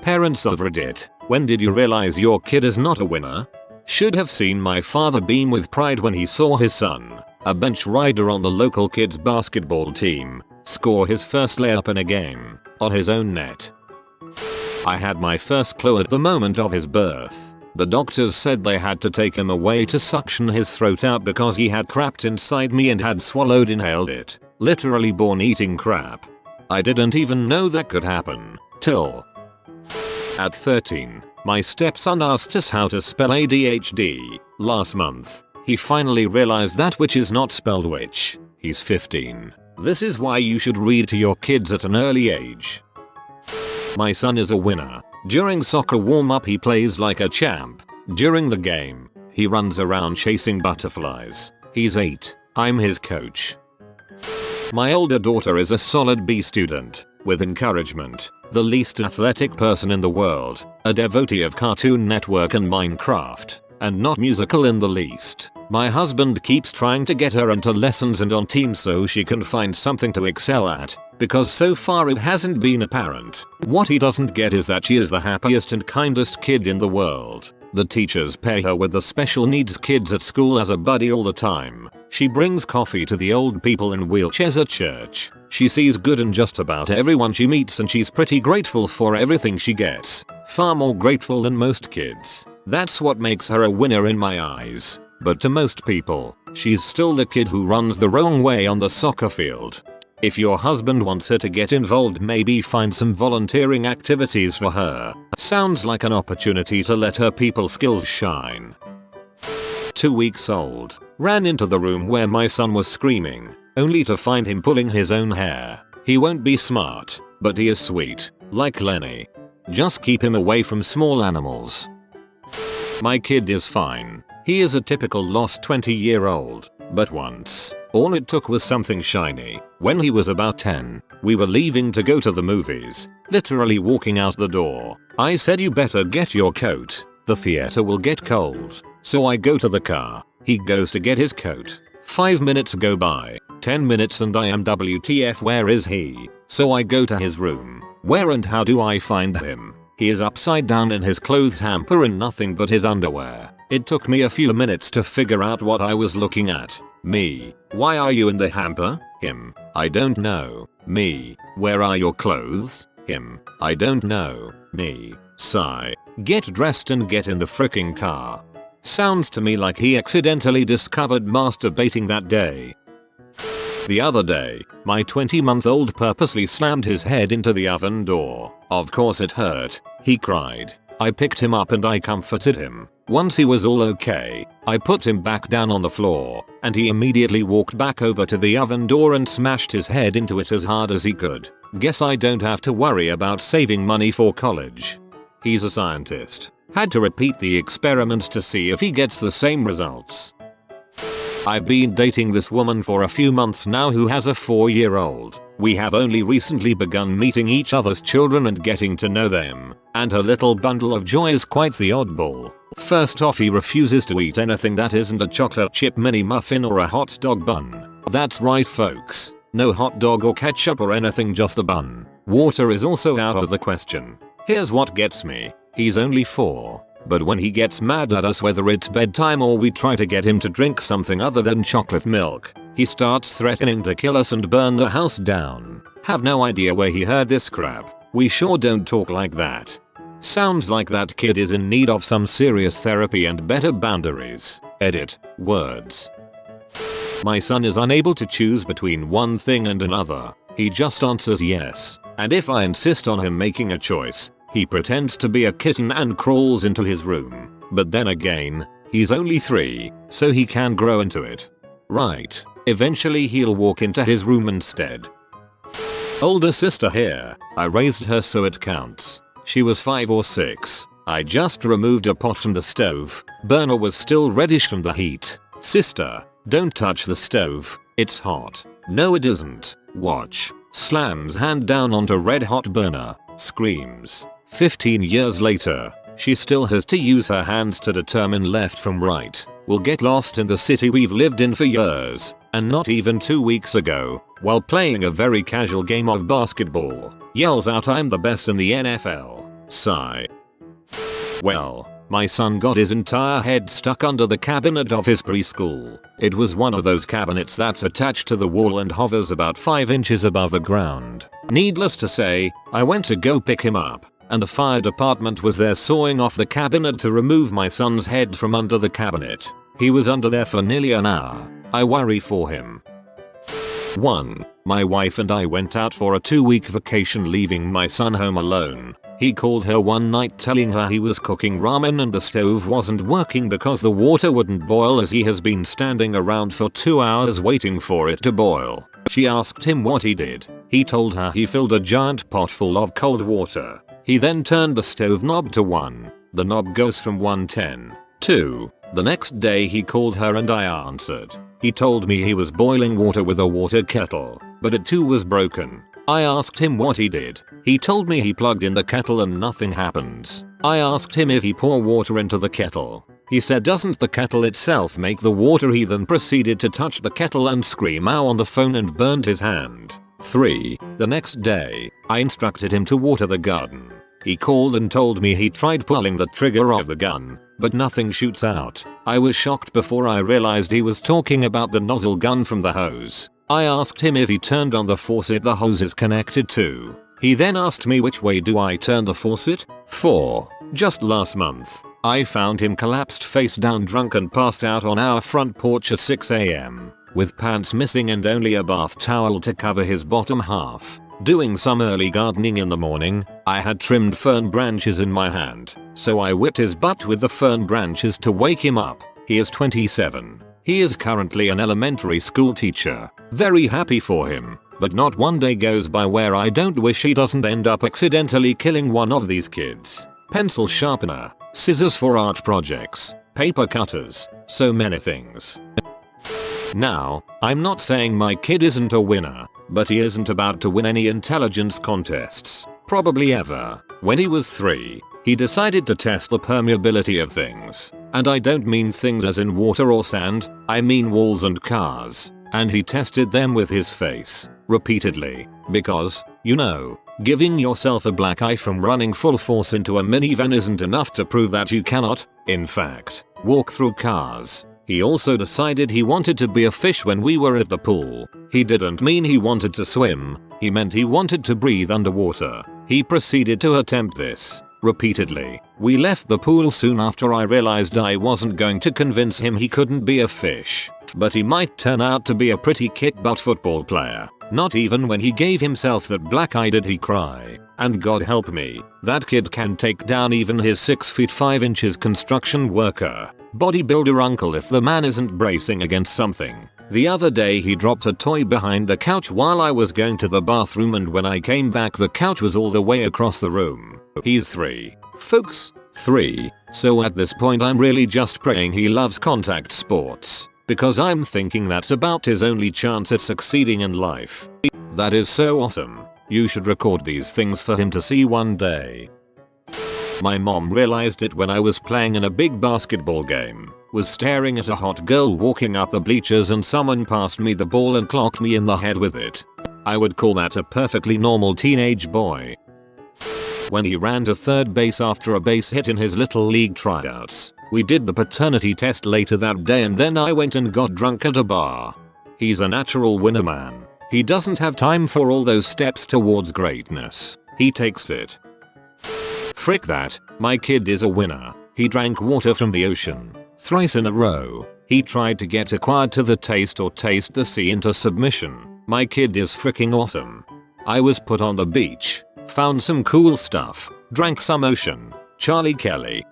Parents of Reddit, when did you realize your kid is not a winner? Should have seen my father beam with pride when he saw his son, a bench rider on the local kids basketball team, score his first layup in a game, on his own net. I had my first clue at the moment of his birth. The doctors said they had to take him away to suction his throat out because he had crapped inside me and had inhaled it, literally born eating crap. I didn't even know that could happen, till at 13, my stepson asked us how to spell ADHD. Last month, he finally realized that which is not spelled which. He's 15. This is why you should read to your kids at an early age. My son is a winner. During soccer warm-up he plays like a champ. During the game, he runs around chasing butterflies. He's 8. I'm his coach. My older daughter is a solid B student, with encouragement, the least athletic person in the world, a devotee of Cartoon Network and Minecraft, and not musical in the least. My husband keeps trying to get her into lessons and on teams so she can find something to excel at, because so far it hasn't been apparent. What he doesn't get is that she is the happiest and kindest kid in the world. The teachers pair her with the special needs kids at school as a buddy all the time. She brings coffee to the old people in wheelchairs at church. She sees good in just about everyone she meets and she's pretty grateful for everything she gets. Far more grateful than most kids. That's what makes her a winner in my eyes. But to most people, she's still the kid who runs the wrong way on the soccer field. If your husband wants her to get involved, maybe find some volunteering activities for her. Sounds like an opportunity to let her people skills shine. 2 weeks old. Ran into the room where my son was screaming, only to find him pulling his own hair. He won't be smart, but he is sweet, like Lenny. Just keep him away from small animals. My kid is fine. He is a typical lost 20-year-old, but once, all it took was something shiny. When he was about 10, we were leaving to go to the movies, literally walking out the door. I said, you better get your coat, the theater will get cold. So I go to the car, he goes to get his coat. 5 minutes go by, 10 minutes and I am WTF, where is he? So I go to his room. Where and how do I find him? He is upside down in his clothes hamper in nothing but his underwear. It took me a few minutes to figure out what I was looking at. Me. Why are you in the hamper? Him. I don't know. Me. Where are your clothes? Him. I don't know. Me. Sigh. Get dressed and get in the fricking car. Sounds to me like he accidentally discovered masturbating that day. The other day, my 20-month-old purposely slammed his head into the oven door. Of course it hurt. He cried. I picked him up and I comforted him. Once he was all okay, I put him back down on the floor, and he immediately walked back over to the oven door and smashed his head into it as hard as he could. Guess I don't have to worry about saving money for college. He's a scientist. Had to repeat the experiment to see if he gets the same results. I've been dating this woman for a few months now who has a 4-year-old. We have only recently begun meeting each other's children and getting to know them, and her little bundle of joy is quite the oddball. First off, he refuses to eat anything that isn't a chocolate chip mini muffin or a hot dog bun. That's right folks, no hot dog or ketchup or anything, just the bun. Water is also out of the question. Here's what gets me. He's only 4. But when he gets mad at us, whether it's bedtime or we try to get him to drink something other than chocolate milk, he starts threatening to kill us and burn the house down. Have no idea where he heard this crap. We sure don't talk like that. Sounds like that kid is in need of some serious therapy and better boundaries. Edit. Words. My son is unable to choose between one thing and another. He just answers yes. And if I insist on him making a choice, he pretends to be a kitten and crawls into his room. But then again, he's only 3, so he can grow into it. Right. Eventually he'll walk into his room instead. Older sister here. I raised her so it counts. She was 5 or 6. I just removed a pot from the stove. Burner was still reddish from the heat. Sister, don't touch the stove. It's hot. No it isn't. Watch. Slams hand down onto red hot burner. Screams. 15 years later, she still has to use her hands to determine left from right. We'll get lost in the city we've lived in for years, and not even 2 weeks ago, while playing a very casual game of basketball, yells out, "I'm the best in the NFL." Sigh. Well, my son got his entire head stuck under the cabinet of his preschool. It was one of those cabinets that's attached to the wall and hovers about 5 inches above the ground. Needless to say, I went to go pick him up, and the fire department was there sawing off the cabinet to remove my son's head from under the cabinet. He was under there for nearly an hour. I worry for him. 1. My wife and I went out for a 2-week vacation, leaving my son home alone. He called her one night telling her he was cooking ramen and the stove wasn't working because the water wouldn't boil, as he has been standing around for 2 hours waiting for it to boil. She asked him what he did. He told her he filled a giant pot full of cold water. He then turned the stove knob to 1. The knob goes from 110. 2. The next day he called her and I answered. He told me he was boiling water with a water kettle, but it too was broken. I asked him what he did. He told me he plugged in the kettle and nothing happens. I asked him if he pour water into the kettle. He said, doesn't the kettle itself make the water? He then proceeded to touch the kettle and scream ow on the phone and burned his hand. 3. The next day, I instructed him to water the garden. He called and told me he tried pulling the trigger of the gun, but nothing shoots out. I was shocked before I realized he was talking about the nozzle gun from the hose. I asked him if he turned on the faucet the hose is connected to. He then asked me which way do I turn the faucet? 4. Just last month, I found him collapsed face down drunk and passed out on our front porch at 6 AM, with pants missing and only a bath towel to cover his bottom half. Doing some early gardening in the morning, I had trimmed fern branches in my hand, so I whipped his butt with the fern branches to wake him up. He is 27. He is currently an elementary school teacher. Very happy for him, but not one day goes by where I don't wish he doesn't end up accidentally killing one of these kids. Pencil sharpener, scissors for art projects, paper cutters, so many things. Now, I'm not saying my kid isn't a winner, but he isn't about to win any intelligence contests, probably ever. When he was 3, he decided to test the permeability of things. And I don't mean things as in water or sand, I mean walls and cars. And he tested them with his face, repeatedly, because, you know, giving yourself a black eye from running full force into a minivan isn't enough to prove that you cannot, in fact, walk through cars. He also decided he wanted to be a fish when we were at the pool. He didn't mean he wanted to swim, he meant he wanted to breathe underwater. He proceeded to attempt this repeatedly. We left the pool soon after. I realized I wasn't going to convince him he couldn't be a fish, but he might turn out to be a pretty kick-butt football player. Not even when he gave himself that black eye did he cry. And God help me, that kid can take down even his 6 feet 5 inches construction worker, bodybuilder uncle if the man isn't bracing against something. The other day he dropped a toy behind the couch while I was going to the bathroom, and when I came back the couch was all the way across the room. He's 3. Folks, 3. So at this point I'm really just praying he loves contact sports, because I'm thinking that's about his only chance at succeeding in life. That is so awesome. You should record these things for him to see one day. My mom realized it when I was playing in a big basketball game, was staring at a hot girl walking up the bleachers, and someone passed me the ball and clocked me in the head with it. I would call that a perfectly normal teenage boy. When he ran to third base after a base hit in his little league tryouts. We did the paternity test later that day and then I went and got drunk at a bar. He's a natural winner, man. He doesn't have time for all those steps towards greatness. He takes it. Frick that, my kid is a winner. He drank water from the ocean thrice in a row. He tried to get acquired to the taste or taste the sea into submission. My kid is freaking awesome. I was put on the beach, found some cool stuff, drank some ocean. Charlie Kelly.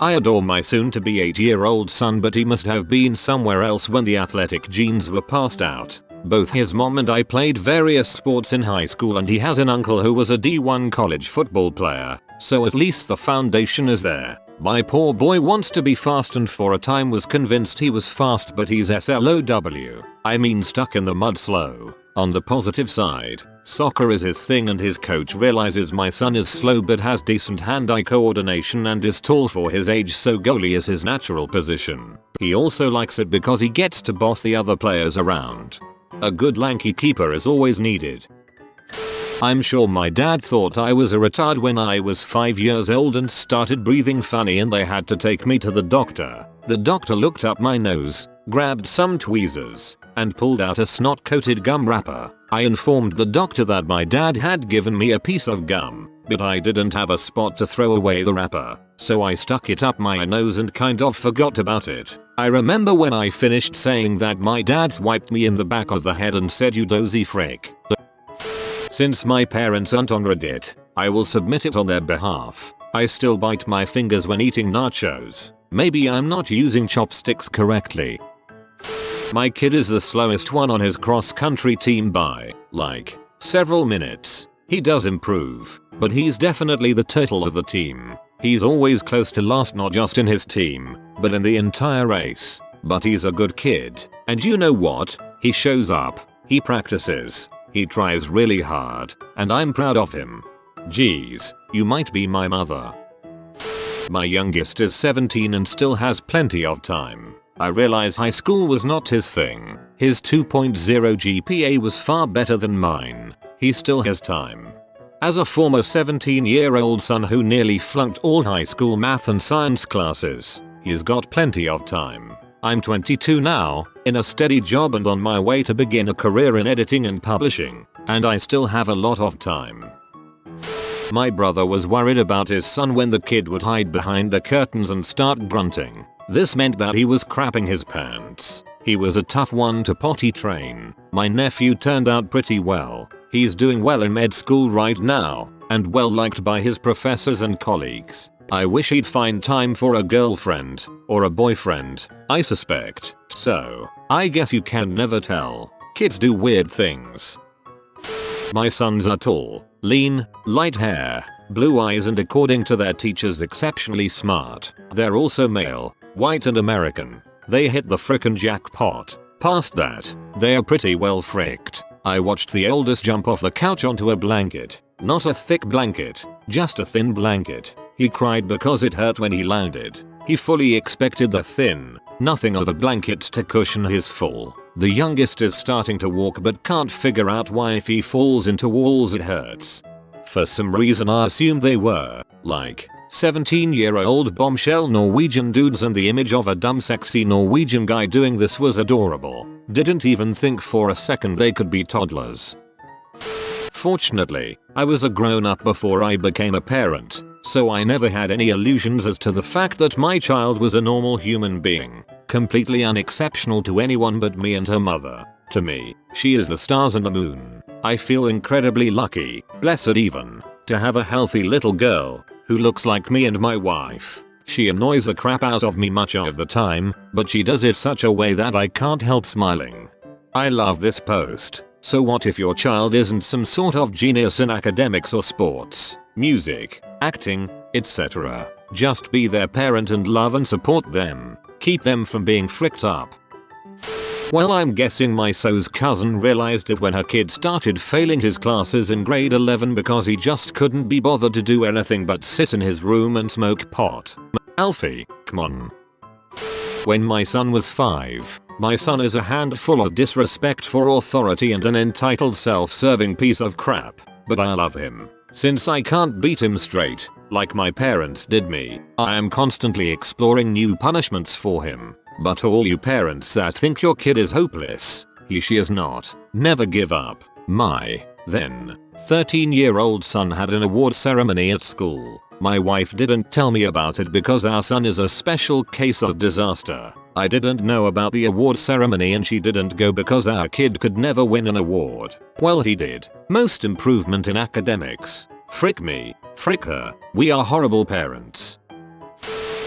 I adore my soon-to-be 8-year-old son, but he must have been somewhere else when the athletic genes were passed out. Both his mom and I played various sports in high school, and he has an uncle who was a D1 college football player, so at least the foundation is there. My poor boy wants to be fast and for a time was convinced he was fast, but he's SLOW. I mean stuck in the mud slow. On the positive side, soccer is his thing and his coach realizes my son is slow but has decent hand-eye coordination and is tall for his age, so goalie is his natural position. He also likes it because he gets to boss the other players around. A good lanky keeper is always needed. I'm sure my dad thought I was a retard when I was 5 years old and started breathing funny and they had to take me to the doctor. The doctor looked up my nose, grabbed some tweezers, and pulled out a snot-coated gum wrapper. I informed the doctor that my dad had given me a piece of gum, but I didn't have a spot to throw away the wrapper, so I stuck it up my nose and kind of forgot about it. I remember when I finished saying that my dad swiped me in the back of the head and said, "You dozy frick." Since my parents aren't on Reddit, I will submit it on their behalf. I still bite my fingers when eating nachos. Maybe I'm not using chopsticks correctly. My kid is the slowest one on his cross-country team by, like, several minutes. He does improve, but he's definitely the turtle of the team. He's always close to last, not just in his team, but in the entire race. But he's a good kid. And you know what? He shows up. He practices. He tries really hard, and I'm proud of him. Geez, you might be my mother. My youngest is 17 and still has plenty of time. I realize high school was not his thing. His 2.0 GPA was far better than mine. He still has time. As a former 17-year-old son who nearly flunked all high school math and science classes, he's got plenty of time. I'm 22 now, in a steady job and on my way to begin a career in editing and publishing, and I still have a lot of time. My brother was worried about his son when the kid would hide behind the curtains and start grunting. This meant that he was crapping his pants. He was a tough one to potty train. My nephew turned out pretty well. He's doing well in med school right now, and well liked by his professors and colleagues. I wish he'd find time for a girlfriend, or a boyfriend, I suspect. So, I guess you can never tell. Kids do weird things. My sons are tall, lean, light hair, blue eyes, and according to their teachers exceptionally smart. They're also male, white and American. They hit the frickin' jackpot. Past that, they are pretty well fricked. I watched the oldest jump off the couch onto a blanket. Not a thick blanket, just a thin blanket. He cried because it hurt when he landed. He fully expected the thin, nothing of a blanket to cushion his fall. The youngest is starting to walk but can't figure out why if he falls into walls it hurts. For some reason I assumed they were, like, 17-year-old bombshell Norwegian dudes, and the image of a dumb sexy Norwegian guy doing this was adorable. Didn't even think for a second they could be toddlers. Fortunately, I was a grown-up before I became a parent, so I never had any illusions as to the fact that my child was a normal human being, completely unexceptional to anyone but me and her mother. To me, she is the stars and the moon. I feel incredibly lucky, blessed even, to have a healthy little girl who looks like me and my wife. She annoys the crap out of me much of the time, but she does it such a way that I can't help smiling. I love this post. So what if your child isn't some sort of genius in academics or sports, music, acting, etc. Just be their parent and love and support them. Keep them from being fricked up. Well, I'm guessing my so's cousin realized it when her kid started failing his classes in grade 11 because he just couldn't be bothered to do anything but sit in his room and smoke pot. Alfie, come on. When my son was 5, my son is a handful of disrespect for authority and an entitled self-serving piece of crap, but I love him. Since I can't beat him straight, like my parents did me, I am constantly exploring new punishments for him. But all you parents that think your kid is hopeless, she is not. Never give up. My, then, 13-year-old son had an award ceremony at school. My wife didn't tell me about it because our son is a special case of disaster. I didn't know about the award ceremony and she didn't go because our kid could never win an award. Well, he did. Most improvement in academics. Frick me. Frick her. We are horrible parents.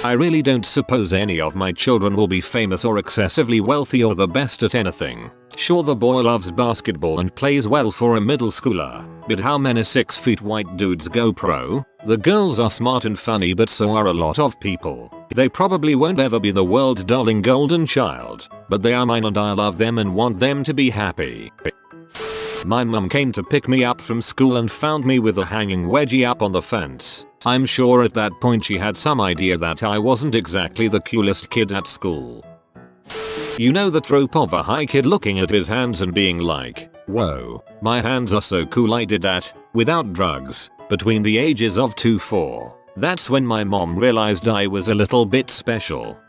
I really don't suppose any of my children will be famous or excessively wealthy or the best at anything. Sure, the boy loves basketball and plays well for a middle schooler, but how many 6 feet white dudes go pro? The girls are smart and funny, but so are a lot of people. They probably won't ever be the world's darling golden child, but they are mine and I love them and want them to be happy. My mum came to pick me up from school and found me with a hanging wedgie up on the fence. I'm sure at that point she had some idea that I wasn't exactly the coolest kid at school. You know the trope of a high kid looking at his hands and being like, Whoa, my hands are so cool I did that, without drugs, between the ages of 2-4. That's when my mom realized I was a little bit special.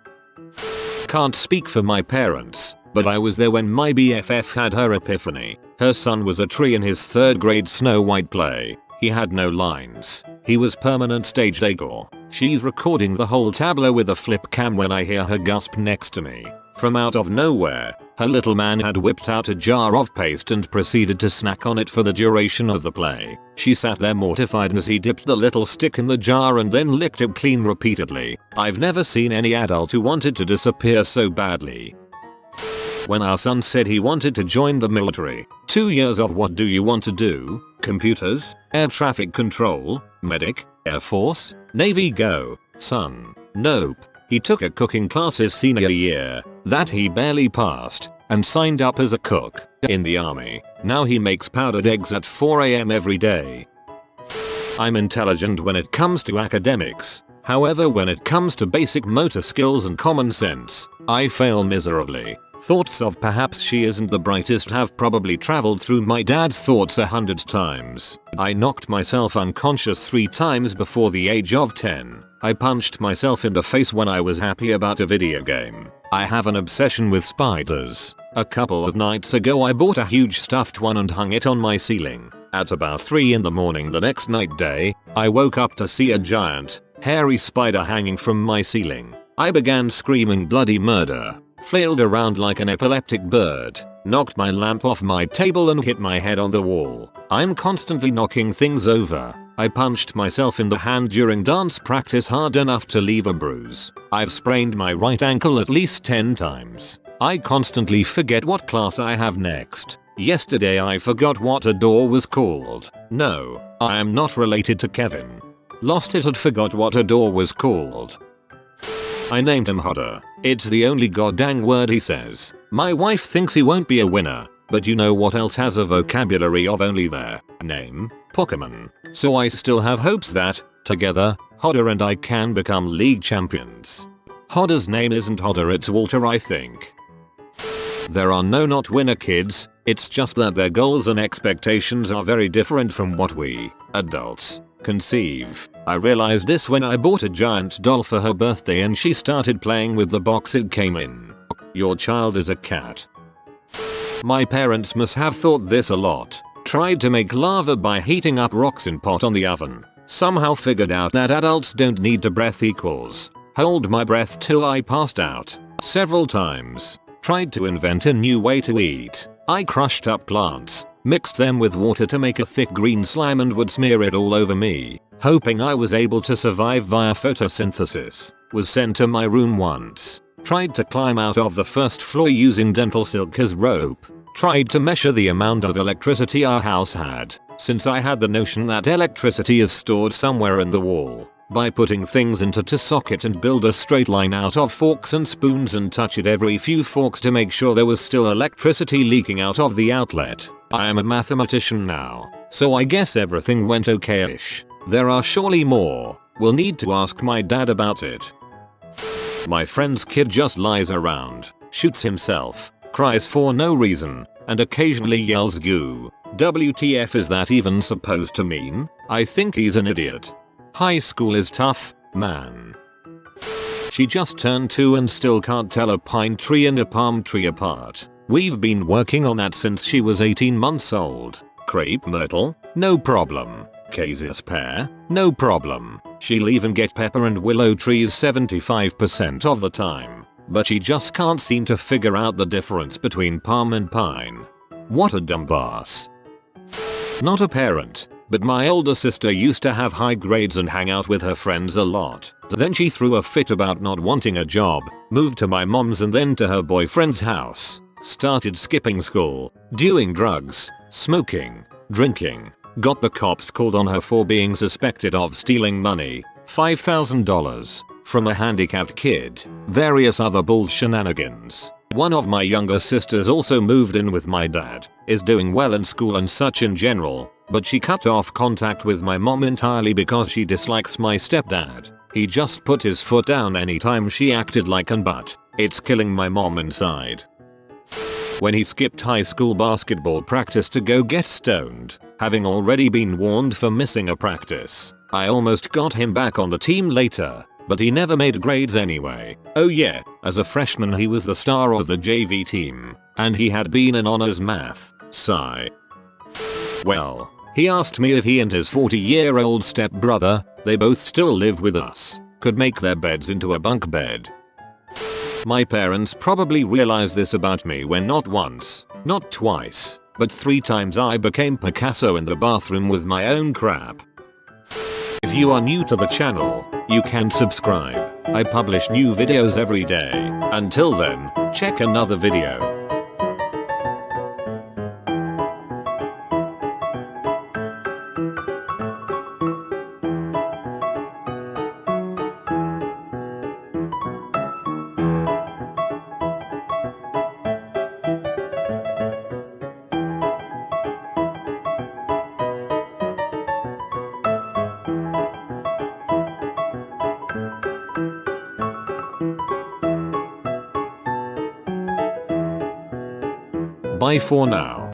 Can't speak for my parents, but I was there when my BFF had her epiphany. Her son was a tree in his 3rd grade Snow White play. He had no lines. He was permanent stage decor. She's recording the whole tableau with a flip cam when I hear her gasp next to me. From out of nowhere, her little man had whipped out a jar of paste and proceeded to snack on it for the duration of the play. She sat there mortified as he dipped the little stick in the jar and then licked it clean repeatedly. I've never seen any adult who wanted to disappear so badly. When our son said he wanted to join the military, 2 years of what do you want to do? Computers? Air traffic control? Medic? Air Force? Navy? Go, son. Nope. He took a cooking class his senior year that he barely passed and signed up as a cook in the army. Now he makes powdered eggs at 4 AM every day. I'm intelligent when it comes to academics. However, when it comes to basic motor skills and common sense, I fail miserably. Thoughts of perhaps she isn't the brightest have probably traveled through my dad's thoughts 100 times. I knocked myself unconscious 3 times before the age of 10. I punched myself in the face when I was happy about a video game. I have an obsession with spiders. A couple of nights ago I bought a huge stuffed one and hung it on my ceiling. At about 3 in the morning the next night day, I woke up to see a giant, hairy spider hanging from my ceiling. I began screaming bloody murder, flailed around like an epileptic bird, knocked my lamp off my table and hit my head on the wall. I'm constantly knocking things over. I punched myself in the hand during dance practice hard enough to leave a bruise. I've sprained my right ankle at least 10 times. I constantly forget what class I have next. Yesterday I forgot what a door was called. No, I am not related to Kevin. Lost it and forgot what a door was called. I named him Hodder. It's the only goddamn word he says. My wife thinks he won't be a winner, but you know what else has a vocabulary of only their name? Pokemon. So I still have hopes that, together, Hodder and I can become league champions. Hodder's name isn't Hodder, it's Walter, I think. There are no not winner kids, it's just that their goals and expectations are very different from what we, adults, conceive. I realized this when I bought a giant doll for her birthday and she started playing with the box it came in. Your child is a cat. My parents must have thought this a lot. Tried to make lava by heating up rocks in pot on the oven. Somehow figured out that adults don't need to breath equals hold my breath till I passed out. Several times. Tried to invent a new way to eat. I crushed up plants, mixed them with water to make a thick green slime and would smear it all over me, hoping I was able to survive via photosynthesis. Was sent to my room once. Tried to climb out of the first floor using dental silk as rope. Tried to measure the amount of electricity our house had, since I had the notion that electricity is stored somewhere in the wall, by putting things into a socket and build a straight line out of forks and spoons and touch it every few forks to make sure there was still electricity leaking out of the outlet. I am a mathematician now, so I guess everything went okay-ish. There are surely more. We'll need to ask my dad about it. My friend's kid just lies around, shoots himself, cries for no reason, and occasionally yells goo. WTF is that even supposed to mean? I think he's an idiot. High school is tough, man. She just turned 2 and still can't tell a pine tree and a palm tree apart. We've been working on that since she was 18 months old. Crepe myrtle? No problem. Casis pear? No problem. She'll even get pepper and willow trees 75% of the time. But she just can't seem to figure out the difference between palm and pine. What a dumbass. Not a parent, but my older sister used to have high grades and hang out with her friends a lot. Then she threw a fit about not wanting a job, moved to my mom's and then to her boyfriend's house. Started skipping school, doing drugs, smoking, drinking. Got the cops called on her for being suspected of stealing money, $5,000, from a handicapped kid. Various other bull shenanigans. One of my younger sisters also moved in with my dad, is doing well in school and such in general, but she cut off contact with my mom entirely because she dislikes my stepdad. He just put his foot down anytime she acted like an butt. It's killing my mom inside. When he skipped high school basketball practice to go get stoned, having already been warned for missing a practice. I almost got him back on the team later, but he never made grades anyway. Oh yeah, as a freshman he was the star of the JV team, and he had been in honors math. Sigh. Well, he asked me if he and his 40-year-old stepbrother, they both still live with us, could make their beds into a bunk bed. My parents probably realized this about me when not once, not twice, but 3 times I became Picasso in the bathroom with my own crap. If you are new to the channel, you can subscribe. I publish new videos every day. Until then, check another video. Bye for now.